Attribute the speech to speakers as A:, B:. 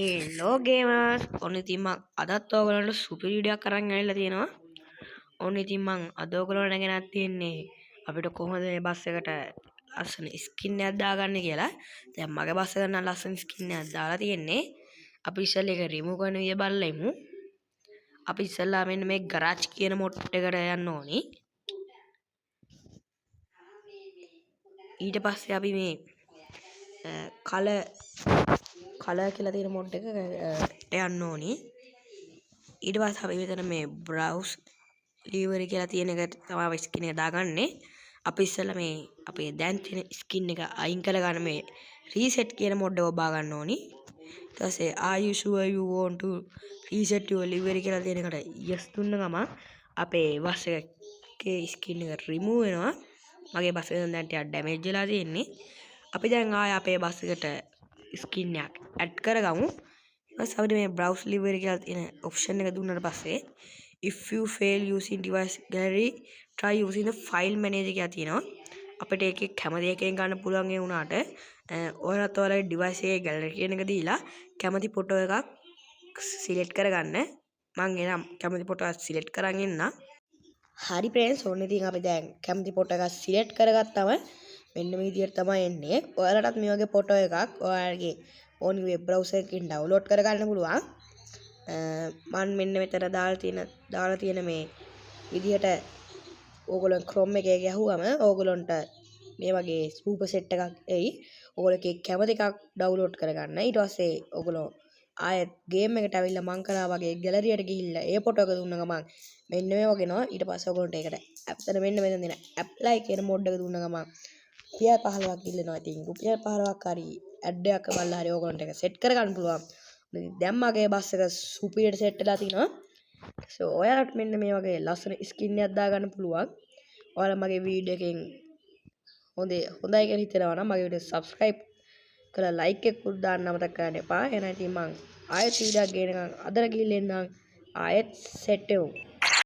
A: Hello ගේමර්ස් ඔන්න ඉතින් මං අදත් ඔයගලන්ට සුපිරි වීඩියෝ එකක් අරන් ඇවිල්ලා තියෙනවා. ඔන්න ඉතින් මං අද ඔයගලන්ට ගෙනත් තියෙන්නේ අපිට කොහොමද මේ බස් එකට ලස්සන ස්කින් එකක් දාගන්න කියලා. දැන් මගේ බස් එකට නම් ලස්සන ස්කින් එකක් දාලා තියෙන්නේ. අපි ඉස්සෙල්ලා ඒක රිමූව් කරන විදිය බලලා ඉමු. අපි ඉස්සෙල්ලා මෙන්න මේ ගරාජ් කියන මොඩ් එකට යන්න ඕනි. ඊට පස්සේ අපි මේ කලර් කියලා තියෙන මොඩ් එකට යන්න ඕනි. ඊට පස්සේ අපි මෙතන මේ බ්‍රවුස් ලීවර් කියලා තියෙන එකට තමයි ස්කින් එක දාගන්නේ. අපි ඉස්සෙල්ලා මේ අපේ දැන් තියෙන ස්කින් එක අයින් කරගන්න මේ රීසෙට් කියන මොඩ් එක ඔබා ගන්න ඕනි. ඊට පස්සේ are you sure you want to reset your livery කියලා තියෙන එකට yes දුන්න ගමන් අපේ බස් එකේ ස්කින් එක රිමූව් වෙනවා. මගේ බස් එක දැන් ටිකක් ඩැමේජ් වෙලා තියෙන්නේ. අපි දැන් ආයේ අපේ බස් එකට ස්කින් එකක් ඇඩ් කරගමු. ඊපස්සේ අපිට මේ browse livery කියලා තියෙන ඔප්ෂන් එක දුන්නාට පස්සේ if you fail using device gallery try using the file manager කියලා තියෙනවා. අපිට ඒකේ කැමති එකෙන් ගන්න පුළුවන් ඒ වුණාට ඔයාලත් ඔයාලගේ device එකේ gallery කියන එක දීලා කැමති ෆොටෝ එකක් select කරගන්න. මම එනම් කැමති ෆොටෝ එකක් select කරන් ඉන්න. හරි friends ඕනේ ඉතින් අපි දැන් කැමති ෆොටෝ එකක් select කරගත්තම මෙන්න මේ විදිහට තමයි එන්නේ. ඔයාලටත් මේ වගේ ෆොටෝ එකක් ඔයාලගේ ඕනි වෙබ් බ්‍රවුසර් එකකින් ඩවුන්ලෝඩ් කරගන්න පුළුවන්. මම මෙන්න මෙතන දාලා තියෙන මේ විදිහට ඕගොල්ලෝ Chrome එකේ ගැහුවම ඕගොල්ලන්ට මේ වගේ සූපර් සෙට් එකක් එයි. ඕගොල්ලෝ කැමති එකක් ඩවුන්ලෝඩ් කරගන්න. ඊට පස්සේ ඕගොල්ලෝ ආයෙත් ගේම් එකට ඇවිල්ලා මං කරා වගේ ගැලරියට ගිහිල්ලා ඒ ෆොටෝ එක දුන්න ගමන් මෙන්න මේ වගේ නෝ. ඊට පස්සේ ඕගොල්ලන්ට ඒකට ඇත්තට මෙන්න මෙතන දෙන ඇප්ලයි කියන මොඩ් එක දුන්න ගමන් රුපියල් 15ක් ඉල්ලනවා. ඉතින් රුපියල් 15ක් හරි ඇඩ් එකක් බලලා හරි ඕගොල්ලන්ට ඒක සෙට් කරගන්න පුළුවන්. දැන් මගේ බස් එක සුපිරියට සෙට් වෙලා තිනවා. සෝ ඔයාලට මෙන්න මේ වගේ ලස්සන ස්කින් එකක් දාගන්න පුළුවන්. ඔයාලා මගේ වීඩියෝ එකෙන් හොඳයි කියලා හිතනවා නම් මගේ වීඩියෝ subscribe කරලා like එකකුත් දාන්න අමතක කරන්න එපා. එහෙනම් ඉතින් මං ආයෙත් වීඩියෝ එකක් ගේනකම් අදට ගිහින් එන්නම්. ආයෙත් සෙට් වෙමු.